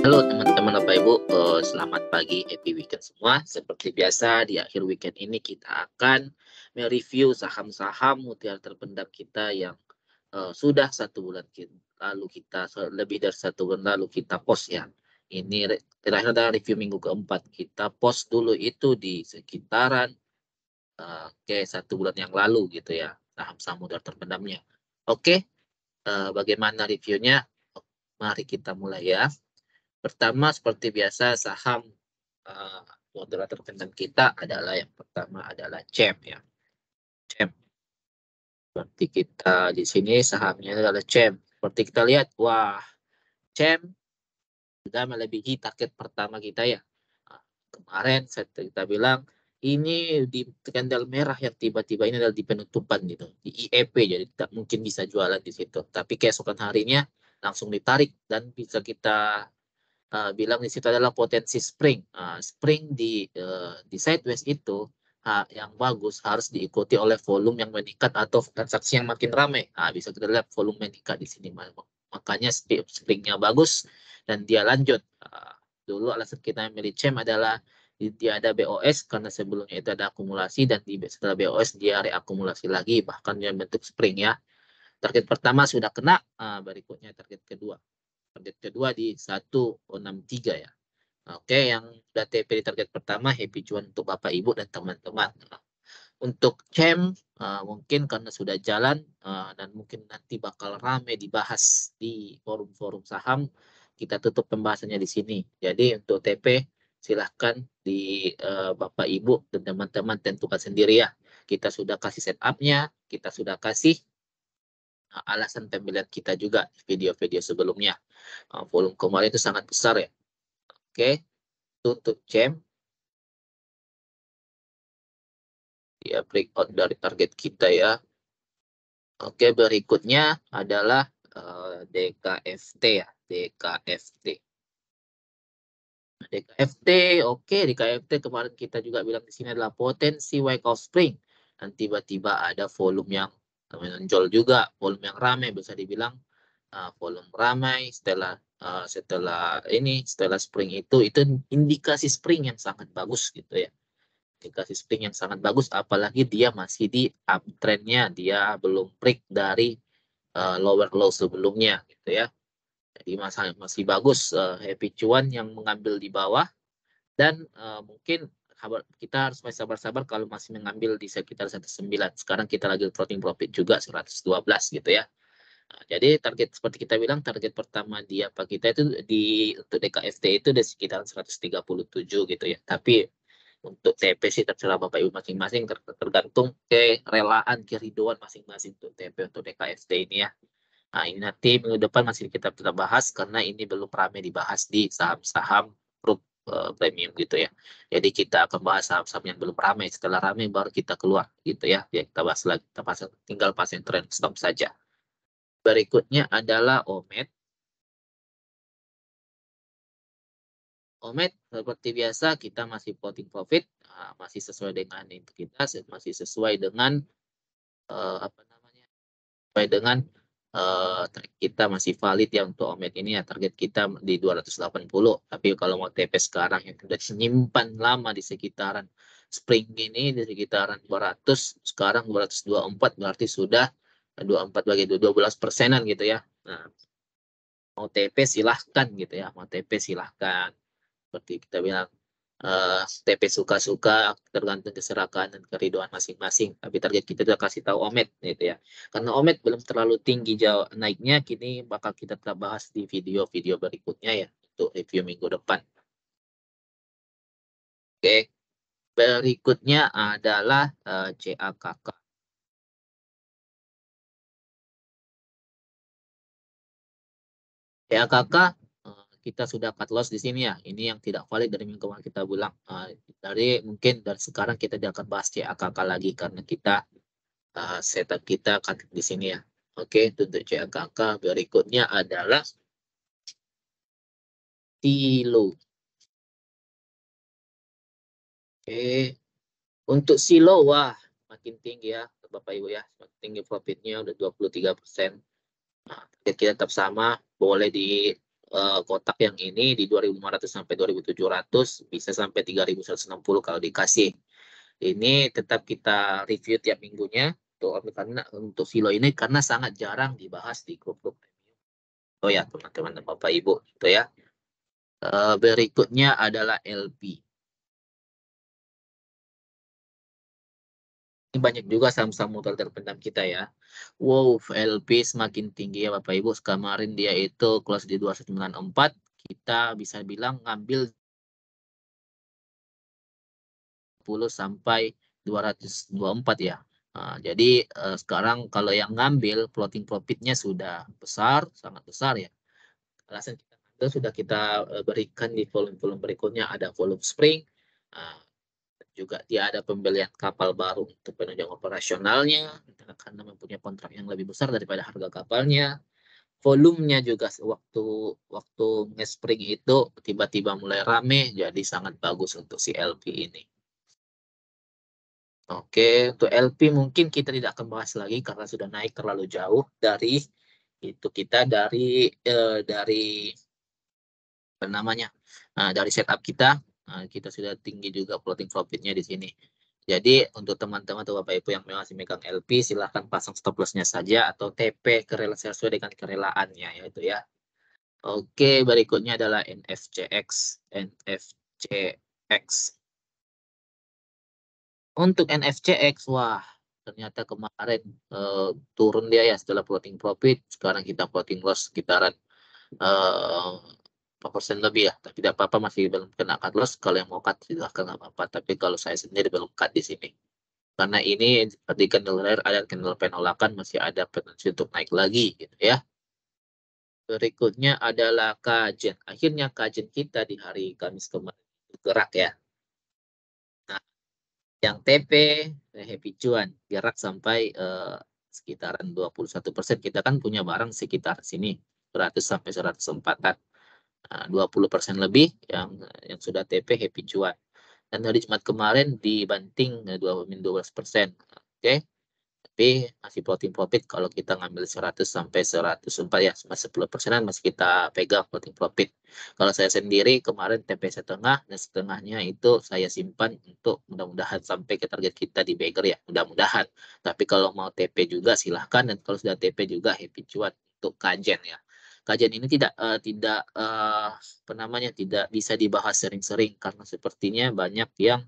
Halo teman-teman Bapak Ibu, selamat pagi, happy weekend semua. Seperti biasa di akhir weekend ini kita akan mereview saham-saham mutiara terpendam kita yang sudah 1 bulan lalu kita lebih dari 1 bulan lalu kita post ya. Ini terakhir adalah review minggu keempat. Kita post dulu itu di sekitaran 1 bulan yang lalu gitu ya, saham-saham mutiara terpendamnya. Oke, bagaimana reviewnya? Mari kita mulai ya. Pertama seperti biasa saham moderator terpendam kita adalah yang pertama adalah CEM ya. CEM. Seperti kita di sini sahamnya adalah CEM. Seperti kita lihat, wah, CEM sudah melebihi target pertama kita ya. Nah, kemarin kita bilang ini di candle merah yang tiba-tiba ini adalah di penutupan gitu, di IEP, jadi tidak mungkin bisa jualan di situ. Tapi keesokan harinya langsung ditarik dan bisa kita bilang di situ adalah potensi spring. Spring di sideways itu yang bagus harus diikuti oleh volume yang meningkat atau transaksi yang makin ramai. Bisa kita lihat volume meningkat di sini. Makanya springnya bagus dan dia lanjut. Dulu alasan kita memilih CEM adalah dia ada BOS karena sebelumnya itu ada akumulasi dan setelah BOS dia reakumulasi lagi bahkan dia bentuk spring ya. Target pertama sudah kena, berikutnya target kedua. Target kedua di 163 ya. Oke, yang sudah TP di target pertama, happy cuan untuk Bapak Ibu dan teman-teman. Untuk CEM, mungkin karena sudah jalan dan mungkin nanti bakal rame dibahas di forum-forum saham, kita tutup pembahasannya di sini. Jadi untuk TP, silahkan di Bapak Ibu dan teman-teman tentukan sendiri ya. Kita sudah kasih setup-nya, kita sudah kasih alasan pembelian kita juga di video-video sebelumnya. Volume kemarin itu sangat besar ya. Oke, untuk CEM ya breakout dari target kita ya. Oke, berikutnya adalah DKFT ya, DKFT. DKFT, oke, DKFT kemarin kita juga bilang di sini adalah potensi breakout spring. Dan tiba-tiba ada volume yang menonjol juga, volume yang ramai bisa dibilang volume ramai setelah spring itu indikasi spring yang sangat bagus gitu ya. Indikasi spring yang sangat bagus, apalagi dia masih di uptrendnya, dia belum break dari lower low sebelumnya gitu ya. Jadi masih bagus, happy cuan yang mengambil di bawah dan mungkin kita harus masih sabar-sabar kalau masih mengambil di sekitar 109. Sekarang kita lagi floating profit juga 112 gitu ya. Nah, jadi target seperti kita bilang target pertama dia apa kita itu untuk DKFT itu di sekitar 137 gitu ya. Tapi untuk TP sih terserah Bapak Ibu masing-masing, tergantung kerelaan keriduan masing-masing untuk TP untuk DKFT ini ya. Nah, ini nanti minggu depan masih kita bahas karena ini belum ramai dibahas di saham-saham grup premium gitu ya. Jadi kita akan bahas saham-saham yang belum ramai. Setelah ramai baru kita keluar gitu ya. Ya kita bahas lagi. Kita tinggal pasang trend stop saja. Berikutnya adalah OMED. OMED seperti biasa kita masih floating profit, masih sesuai dengan itu kita, masih sesuai dengan apa namanya? Sesuai dengan target kita masih valid ya untuk OMED ini ya, target kita di 280. Tapi kalau mau TP sekarang yang sudah simpan lama di sekitaran spring ini di sekitaran 200, sekarang 224 berarti sudah 24 bagi 12%-an gitu ya. Nah, mau TP silahkan gitu ya, mau TP silahkan. Seperti kita bilang TP suka-suka tergantung keserakahan dan keriduan masing-masing. Tapi target kita sudah kasih tahu OMED gitu ya. Karena OMED belum terlalu tinggi jauh naiknya, kini bakal kita tetap bahas di video-video berikutnya ya untuk review minggu depan. Oke, berikutnya adalah CAKK. CAKK kita sudah cut loss di sini ya. Ini yang tidak valid dari minggu kemarin kita bilang. Mungkin dari sekarang kita tidak akan bahas CAKK lagi karena kita setup kita akan di sini ya. Oke, untuk CAKK berikutnya adalah silo. Oke, untuk silo wah makin tinggi ya Bapak Ibu ya, makin tinggi profitnya udah 23%. Nah, target kita tetap sama, boleh di kotak yang ini di 2.500 sampai 2.700, bisa sampai 3.160 kalau dikasih. Ini tetap kita review tiap minggunya karena untuk silo ini karena sangat jarang dibahas di grup-grup. Oh ya teman-teman Bapak Ibu gitu ya. Berikutnya adalah LP. Ini banyak juga saham-saham modal terpendam kita ya. Wow, LP semakin tinggi ya Bapak Ibu. Kemarin dia itu close di 294. Kita bisa bilang ngambil 10 sampai 224 ya. Nah, jadi sekarang kalau yang ngambil floating profitnya sudah besar, sangat besar ya. Alasan kita ngambil sudah kita berikan di volume-volume berikutnya, ada volume spring, juga dia ada pembelian kapal baru untuk penunjang operasionalnya karena mempunyai kontrak yang lebih besar daripada harga kapalnya. Volumenya juga waktu nge-spring itu tiba-tiba mulai rame, jadi sangat bagus untuk si LP ini. Oke, untuk LP mungkin kita tidak akan bahas lagi karena sudah naik terlalu jauh dari itu kita dari apa namanya dari setup kita. Kita sudah tinggi juga floating profitnya di sini. Jadi untuk teman-teman atau Bapak Ibu yang masih megang LP, silahkan pasang stop loss-nya saja atau TP sesuai dengan kerelaannya yaitu ya. Oke, berikutnya adalah NFCX. NFCX. Untuk NFCX, wah ternyata kemarin turun dia ya setelah floating profit. Sekarang kita floating loss sekitaran 4% lebih ya. Tapi tidak apa-apa, masih belum kena cut loss. Kalau yang mau cut silahkan, nggak apa-apa. Tapi kalau saya sendiri belum cut di sini. Karena ini seperti candle rare, ada candle penolakan, masih ada potensi untuk naik lagi gitu ya. Berikutnya adalah kajian. Akhirnya kajian kita di hari Kamis kemarin bergerak ya. Nah, yang TP Happy Cuan gerak sampai sekitaran 21%. Kita kan punya barang sekitar sini 100 sampai 104-an. 20% lebih yang sudah TP Happy Cuan. Dan hari Jumat kemarin dibanting 12%. Oke. Tapi masih floating profit kalau kita ngambil 100 sampai 104 ya, 10%-an masih kita pegang floating profit. Kalau saya sendiri kemarin TP setengah dan setengahnya itu saya simpan untuk mudah-mudahan sampai ke target kita di Bagger ya, mudah-mudahan. Tapi kalau mau TP juga silahkan, dan kalau sudah TP juga happy cuan untuk kajian ya. Kajian ini tidak apa namanya, tidak bisa dibahas sering-sering karena sepertinya banyak yang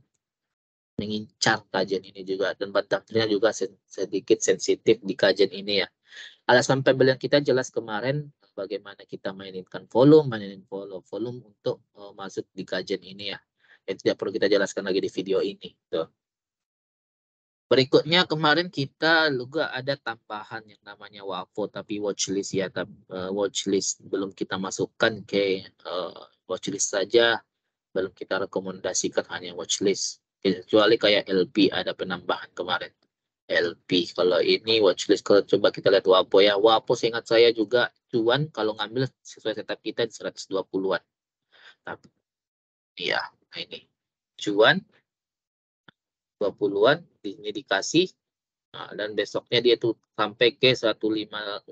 mengincar kajian ini juga, dan batangnya juga sedikit sensitif di kajian ini ya. Alasan pembelian kita jelas kemarin bagaimana kita mainkan mainin volume untuk masuk di kajian ini ya. Itu tidak perlu kita jelaskan lagi di video ini. Tuh. Berikutnya kemarin kita juga ada tambahan yang namanya WAFO tapi watchlist ya. Watchlist belum kita masukkan ke watchlist saja, belum kita rekomendasikan, hanya watchlist. Kecuali kayak LP ada penambahan kemarin. LP kalau ini watchlist, kalau coba kita lihat WAPO ya. WAPO seingat saya juga cuan kalau ngambil sesuai setup kita di 120-an. Tapi iya, nah ini cuan 20-an ini dikasih. Nah, dan besoknya dia tuh sampai ke 1554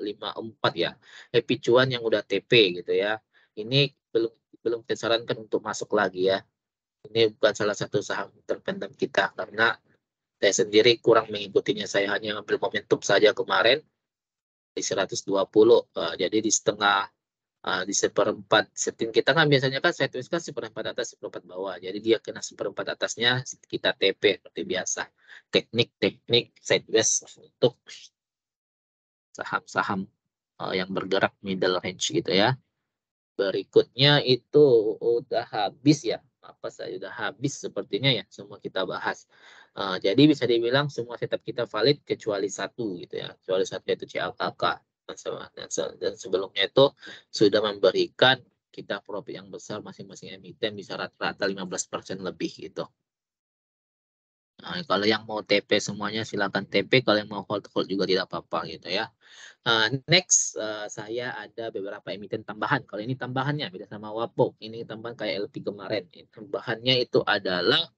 ya. Happy cuan yang udah TP gitu ya. Ini belum saya sarankan untuk masuk lagi ya. Ini bukan salah satu saham terpendam kita karena saya sendiri kurang mengikutinya. Saya hanya ambil momentum saja kemarin di 120. Jadi di setengah, di seperempat. Setting kita kan biasanya kan sideways kan seperempat atas, seperempat bawah. Jadi dia kena seperempat atasnya, kita TP seperti biasa. Teknik sideways untuk saham-saham yang bergerak middle range gitu ya. Berikutnya itu udah habis ya. Apa saya udah habis sepertinya ya, semua kita bahas. Jadi bisa dibilang semua setup kita valid kecuali satu gitu ya. Kecuali satu itu CLKK. Dan sebelumnya itu sudah memberikan kita profit yang besar masing-masing emiten, bisa rata-rata 15% lebih gitu. Nah, kalau yang mau TP semuanya silakan TP, kalau yang mau hold juga tidak apa-apa gitu ya. Next, saya ada beberapa emiten tambahan. Kalau ini tambahannya beda sama WAPO. Ini tambahan kayak LP kemarin. Tambahannya itu adalah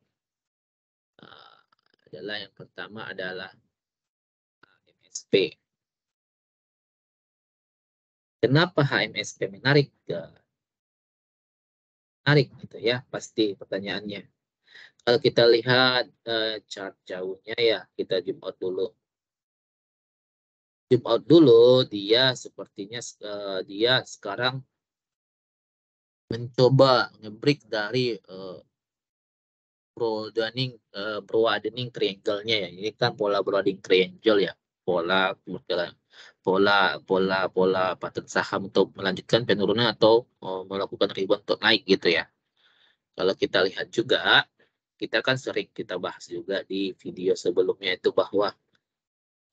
yang pertama adalah HMSP. Kenapa HMSP menarik? Menarik gitu ya, pasti pertanyaannya. Kalau kita lihat chart jauhnya ya, kita zoom out dulu. Zoom out dulu, dia sepertinya dia sekarang mencoba nge-break dari broadening triangle-nya ya. Ini kan pola broadening triangle ya. Pola pola pola pattern saham untuk melanjutkan penurunan atau melakukan rebound untuk naik gitu ya. Kalau kita lihat juga, kita kan sering kita bahas juga di video sebelumnya itu bahwa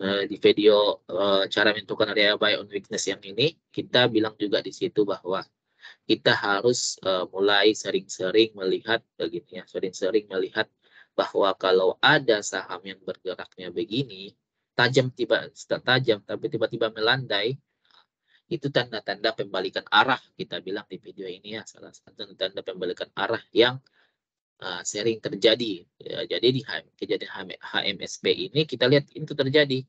di video cara menentukan area buy on weakness yang ini, kita bilang juga di situ bahwa kita harus mulai sering-sering melihat begini ya, sering-sering melihat bahwa kalau ada saham yang bergeraknya begini, tajam tapi tiba-tiba melandai, itu tanda-tanda pembalikan arah, kita bilang di video ini ya, salah satu tanda pembalikan arah yang sering terjadi. Ya, jadi di kejadian HMSP ini kita lihat itu terjadi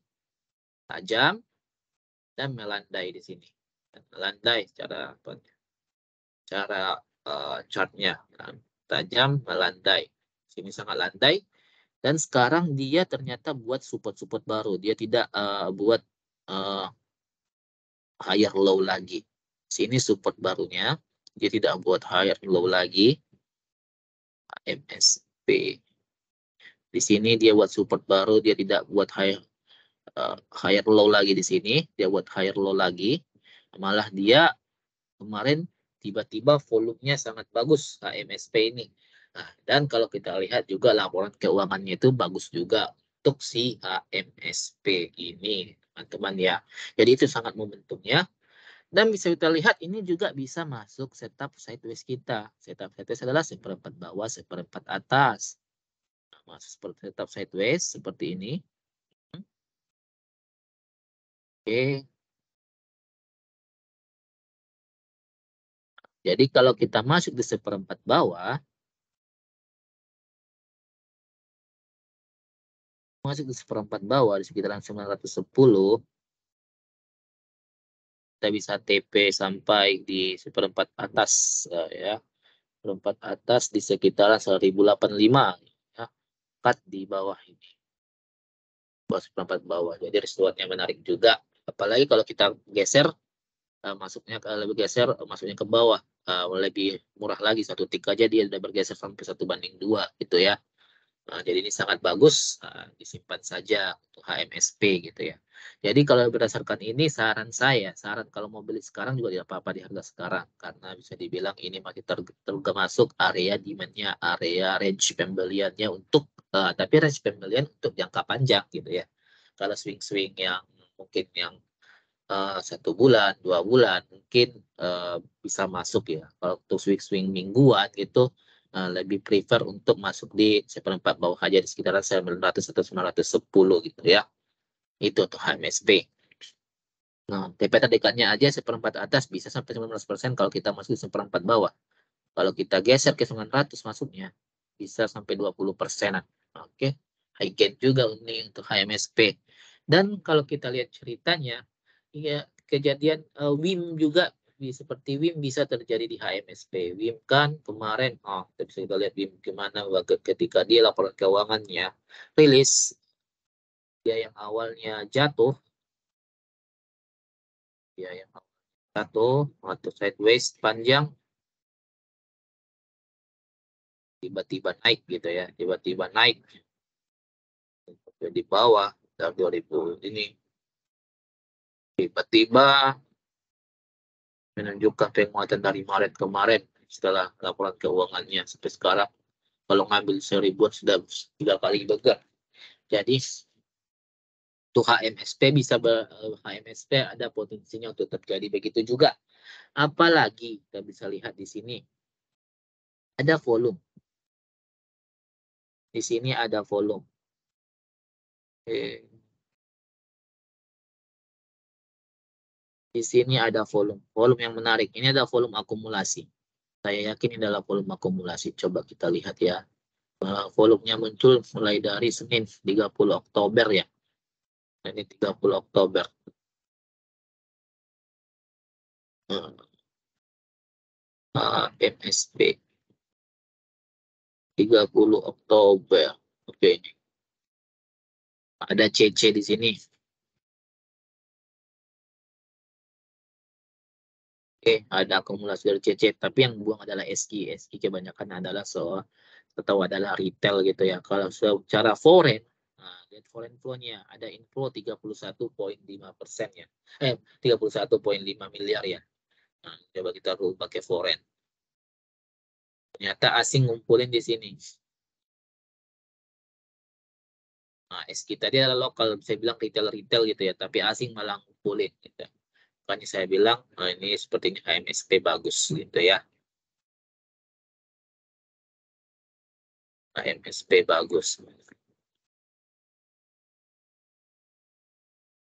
tajam dan melandai di sini. Dan melandai secara apa? Cara chartnya tajam melandai. Sini sangat landai. Dan sekarang dia ternyata buat support-support baru. Dia tidak buat uh, higher low lagi. Sini support barunya. Dia tidak buat higher low lagi. MSP. Di sini dia buat support baru. Dia tidak buat higher low lagi di sini. Dia buat higher low lagi. Malah dia kemarin tiba-tiba volumenya sangat bagus HMSP ini. Nah, dan kalau kita lihat juga laporan keuangannya itu bagus juga untuk si HMSP ini, teman-teman ya. Jadi itu sangat momentumnya. Dan bisa kita lihat ini juga bisa masuk setup sideways kita. Setup sideways adalah seperempat bawah, seperempat atas. Masuk seperti setup sideways seperti ini. Oke. Jadi kalau kita masuk di seperempat bawah, di seperempat bawah di sekitaran 910, kita bisa TP sampai di seperempat atas ya. Seperempat atas di sekitaran 1085 ya. Cut di bawah ini. Bawah seperempat bawah. Jadi residuatnya menarik juga. Apalagi kalau kita geser masuknya lebih geser masuknya ke bawah lebih murah lagi, satu tik aja dia udah bergeser sampai 1:2 gitu ya. Jadi ini sangat bagus, disimpan saja untuk HMSP gitu ya. Jadi kalau berdasarkan ini saran kalau mau beli sekarang juga tidak apa-apa di harga sekarang, karena bisa dibilang ini masih termasuk area demand-nya, area range pembeliannya untuk tapi range pembelian untuk jangka panjang gitu ya. Kalau swing-swing yang mungkin yang 1 bulan, 2 bulan mungkin bisa masuk ya. Kalau untuk swing mingguan itu lebih prefer untuk masuk di seperempat bawah aja di sekitaran 900 atau 910 gitu ya. Itu untuk HMSP. Nah, TP terdekatnya aja seperempat atas bisa sampai 19% kalau kita masuk di seperempat bawah. Kalau kita geser ke 900 masuknya bisa sampai 20%. Oke. High gain juga ini untuk HMSP. Dan kalau kita lihat ceritanya, ya kejadian WIM juga seperti WIM bisa terjadi di HMSP. WIM kan kemarin, kita bisa kita lihat WIM gimana ketika dia laporan keuangannya rilis, dia yang awalnya jatuh, atau sideways panjang, tiba-tiba naik gitu ya, tiba-tiba naik di bawah dari 2000 ini, tiba-tiba menunjukkan penguatan dari Maret kemarin setelah laporan keuangannya sampai sekarang. Kalau ngambil seribuan sudah 3 kali bergerak. Jadi untuk HMSP ada potensinya untuk terjadi begitu juga. Apalagi kita bisa lihat di sini ada volume. Di sini ada volume. Di sini ada volume yang menarik. Ini ada volume akumulasi. Saya yakin ini adalah volume akumulasi. Coba kita lihat ya. Volumenya muncul mulai dari Senin 30 Oktober ya. Ini 30 Oktober. MSP. 30 Oktober. Oke, ada CC di sini. Oke, ada akumulasi dari CC, tapi yang buang adalah SQ. SQ kebanyakan adalah atau adalah retail gitu ya. Kalau secara foreign, nah, lihat foreign flow-nya ada inflow 31,5% ya. 31,5 miliar ya. Nah, coba kita rubah pakai foreign. Ternyata asing ngumpulin di sini. Nah, SQ tadi adalah lokal, saya bilang retail-retail gitu ya, tapi asing malah ngumpulin gitu. Makanya saya bilang, nah ini sepertinya HMSP bagus gitu ya. HMSP bagus.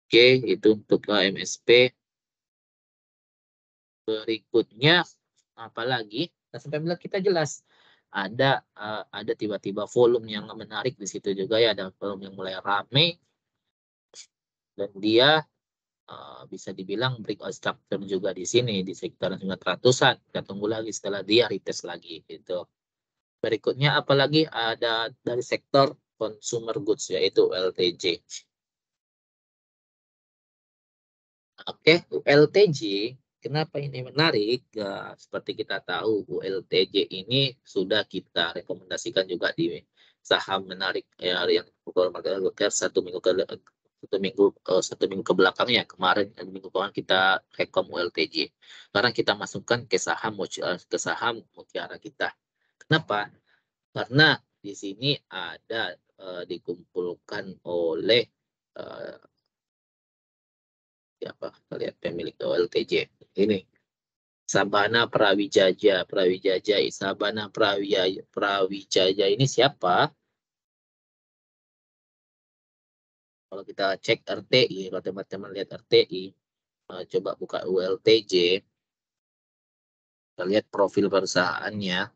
Oke, itu untuk HMSP. Berikutnya, apalagi? Nah, sampai bilang kita jelas. Ada tiba-tiba volume yang menarik di situ juga ya, ada volume yang mulai rame, dan dia bisa dibilang breakout structure juga di sini di sekitar 900-an. Kita tunggu lagi setelah dia retest lagi gitu. Berikutnya apalagi ada dari sektor consumer goods yaitu ULTJ. Oke, ULTJ kenapa ini menarik? Seperti kita tahu ULTJ ini sudah kita rekomendasikan juga di saham menarik ya yang satu minggu ke belakangnya kemarin minggu kemarin kita rekom ULTJ. Sekarang kita masukkan ke saham mutiara kita. Kenapa? Karena di sini ada dikumpulkan oleh siapa? Kita lihat pemilik OLTJ ini Sabana Prawijaya ini siapa? Kalau kita cek RTI, kalau teman-teman lihat RTI, coba buka ULTJ, kita lihat profil perusahaannya.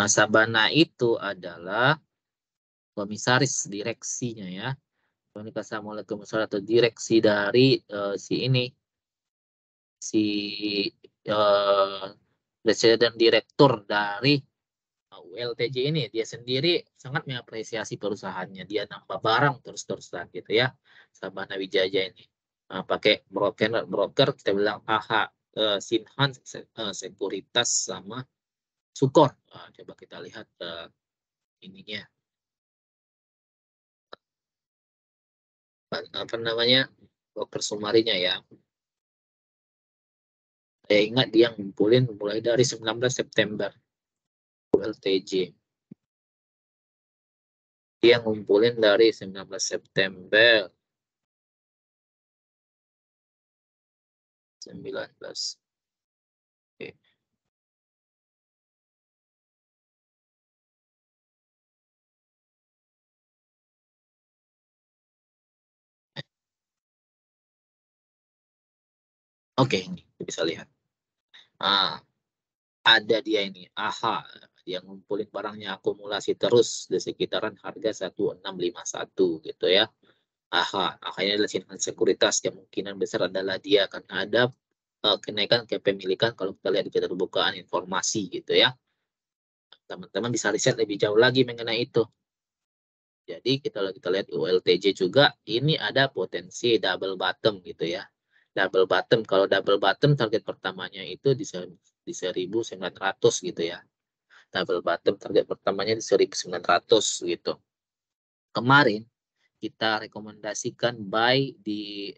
Sabana itu adalah komisaris direksinya ya. Komisaris atau direksi dari presiden direktur dari ULTJ ini. Dia sendiri sangat mengapresiasi perusahaannya. Dia nambah barang terus-terusan gitu ya. Sabana Wijaya ini. Pakai broker kita bilang AHA, Sinhan, Sekuritas sama Sukor. Coba kita lihat ininya. Apa namanya? Broker sumarinya ya. Saya ingat dia ngumpulin mulai dari 19 September. ULTJ. Dia ngumpulin dari 19 September 19. Oke. Oke, ini bisa lihat. Ada dia ini, AHA, dia ngumpulin barangnya akumulasi terus di sekitaran harga 1651 gitu ya. AHA, akhirnya adalah Sinhan Sekuritas, kemungkinan besar adalah dia akan ada kenaikan kepemilikan kalau kita lihat di keterbukaan informasi gitu ya. Teman-teman bisa riset lebih jauh lagi mengenai itu. Jadi kalau kita lihat ULTJ juga, ini ada potensi double bottom gitu ya. Double bottom, kalau double bottom target pertamanya itu di 1900 gitu ya. Double bottom target pertamanya di 1900 gitu. Kemarin kita rekomendasikan buy di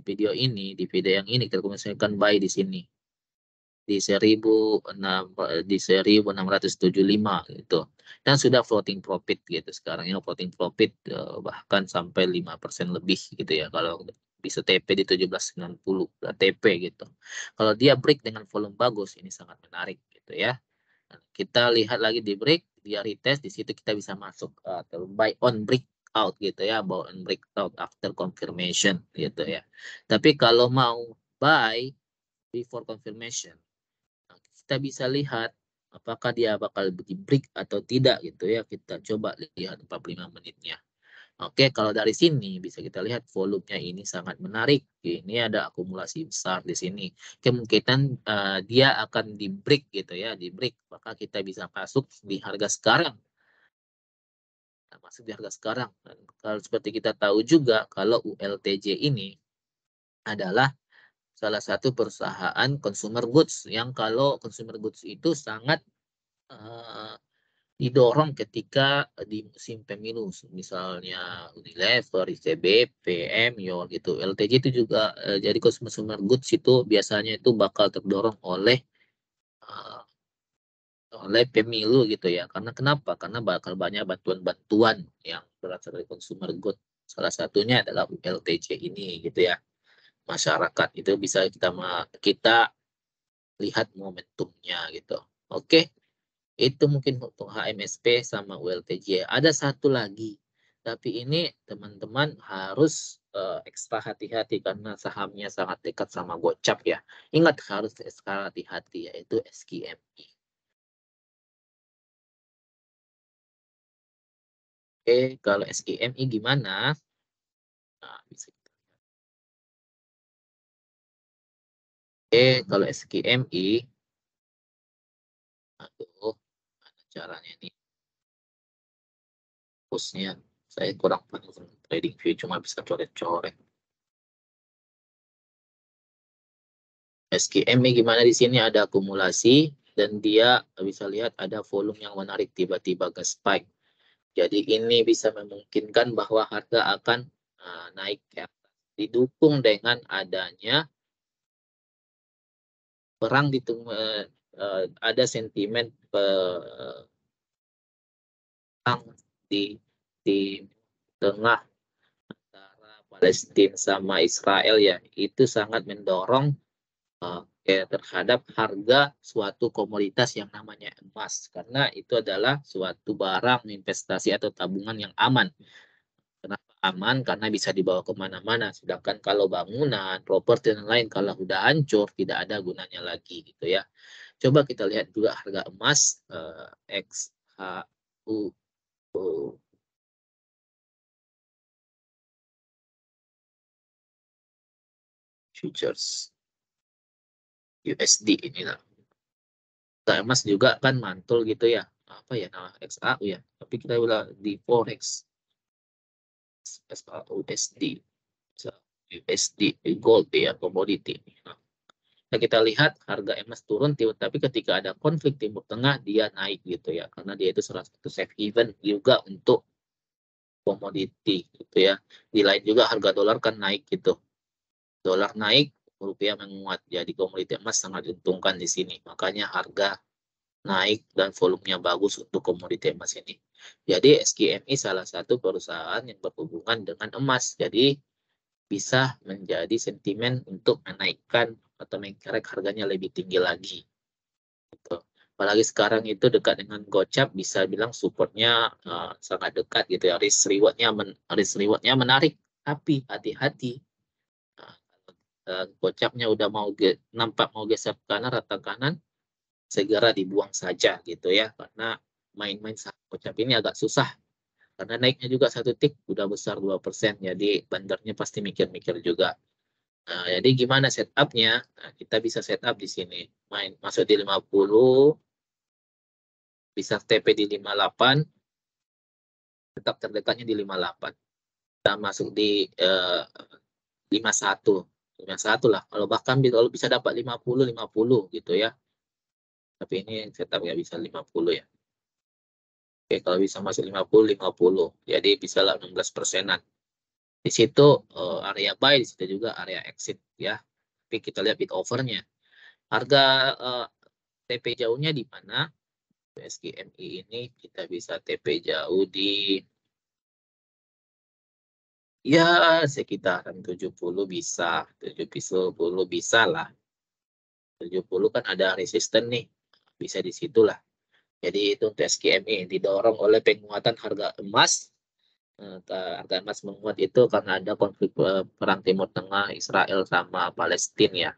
video ini, di video yang ini kita rekomendasikan buy di sini di 1675 gitu. Dan sudah floating profit gitu sekarang ya, floating profit bahkan sampai 5% lebih gitu ya kalau bisa TP di 1790 TP gitu. Kalau dia break dengan volume bagus ini sangat menarik gitu ya. Kita lihat lagi di break, dia retest, di situ kita bisa masuk atau buy on breakout gitu ya, buy on breakout after confirmation gitu ya. Tapi kalau mau buy before confirmation, kita bisa lihat apakah dia bakal di break atau tidak gitu ya. Kita coba lihat 45 menitnya. Oke, kalau dari sini bisa kita lihat volumenya ini sangat menarik. Ini ada akumulasi besar di sini. Kemungkinan dia akan di break gitu ya, di break. Maka kita bisa masuk di harga sekarang. Nah, masuk di harga sekarang. Dan kalau seperti kita tahu juga, kalau ULTJ ini adalah salah satu perusahaan consumer goods yang kalau consumer goods itu sangat didorong ketika di musim pemilu, misalnya Unilever, ICB, PM, YOL gitu. LTJ itu juga jadi consumer goods itu biasanya itu bakal terdorong oleh pemilu gitu ya. Karena kenapa? Karena bakal banyak bantuan-bantuan yang berasal dari consumer goods. Salah satunya adalah LTJ ini gitu ya. Masyarakat itu bisa kita lihat momentumnya gitu. Oke. Itu mungkin untuk HMSP sama ULTJ. Ada satu lagi, tapi ini teman-teman harus ekstra hati-hati karena sahamnya sangat dekat sama Gocap ya. Ingat harus ekstra hati-hati, yaitu SKMI. Oke, kalau SKMI gimana? Nah, bisa kita lihat. Oke, kalau SKMI, aduh, mana caranya nih? Fokusnya, saya kurang paham trading view, cuma bisa coret-coret. SKMI gimana di sini ada akumulasi dan dia bisa lihat ada volume yang menarik tiba-tiba ke spike. Jadi ini bisa memungkinkan bahwa harga akan naik ya. Didukung dengan adanya perang ada sentimen perang di tengah antara Palestina sama Israel ya. Itu sangat mendorong terhadap harga suatu komoditas yang namanya emas karena itu adalah suatu barang investasi atau tabungan yang aman. Kenapa aman? Karena bisa dibawa kemana-mana. Sedangkan kalau bangunan, properti dan lain kalau udah hancur tidak ada gunanya lagi gitu ya. Coba kita lihat juga harga emas XHU futures USD inilah. Emas juga kan mantul gitu ya. Apa ya nama XAU ya. Tapi kita udah di forex SAUSD. USD gold ya komoditi. Nah, kita lihat harga emas turun, tapi ketika ada konflik Timur Tengah dia naik gitu ya, karena dia itu salah satu safe haven juga untuk komoditi gitu ya. Di lain juga harga dolar kan naik gitu. Dolar naik, rupiah menguat. Jadi komoditi emas sangat diuntungkan di sini. Makanya harga naik dan volumenya bagus untuk komoditi emas ini. Jadi SKMI salah satu perusahaan yang berhubungan dengan emas. Jadi bisa menjadi sentimen untuk menaikkan atau mengkerek harganya lebih tinggi lagi. Gitu. Apalagi sekarang itu dekat dengan Gocap, bisa bilang supportnya sangat dekat gitu ya. Risk rewardnya menarik, tapi hati-hati. Gocapnya udah nampak mau geser ke kanan, rata kanan, segera dibuang saja gitu ya. Karena main-main saham Gocap ini agak susah. Karena naiknya juga satu tik udah besar 2%. Jadi bandarnya pasti mikir-mikir juga. Nah, jadi gimana setupnya? Nah, kita bisa setup di sini. Masuk di 50, bisa TP di 58, tetap terdekatnya di 58. Kita masuk di 51. 51 lah. Kalau bisa dapat 50 gitu ya. Tapi ini setup nggak bisa 50 ya. Oke, kalau bisa masuk 50. Jadi bisa lah 16%-an. Di situ area buy, di situ juga area exit ya. Tapi kita lihat bid overnya. Harga TP jauhnya di mana? SKMI ini kita bisa TP jauh di ya sekitaran 70 bisa, 70 bisa lah. 70 kan ada resisten nih, bisa di situlah. Jadi itu untuk SKMI didorong oleh penguatan harga emas. Harga emas menguat itu karena ada konflik perang Timur Tengah Israel sama Palestina ya.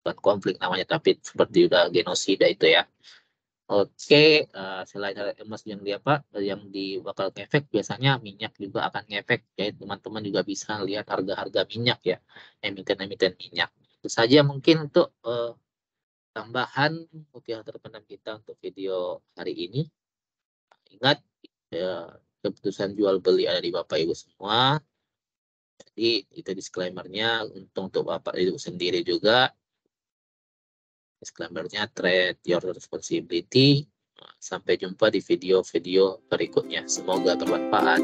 Bukan konflik namanya, tapi seperti udah genosida itu ya. Oke, selain harga emas yang bakal ngefek, biasanya minyak juga akan ngefek. Jadi teman-teman juga bisa lihat harga-harga minyak ya, emiten-emiten minyak. Itu saja mungkin untuk tambahan mutiara terpendam kita untuk video hari ini. Ingat, keputusan jual beli ada di Bapak Ibu semua. Jadi itu disclaimer-nya untuk Bapak Ibu sendiri juga. Disclaimer-nya trade your responsibility. Sampai jumpa di video-video berikutnya. Semoga bermanfaat.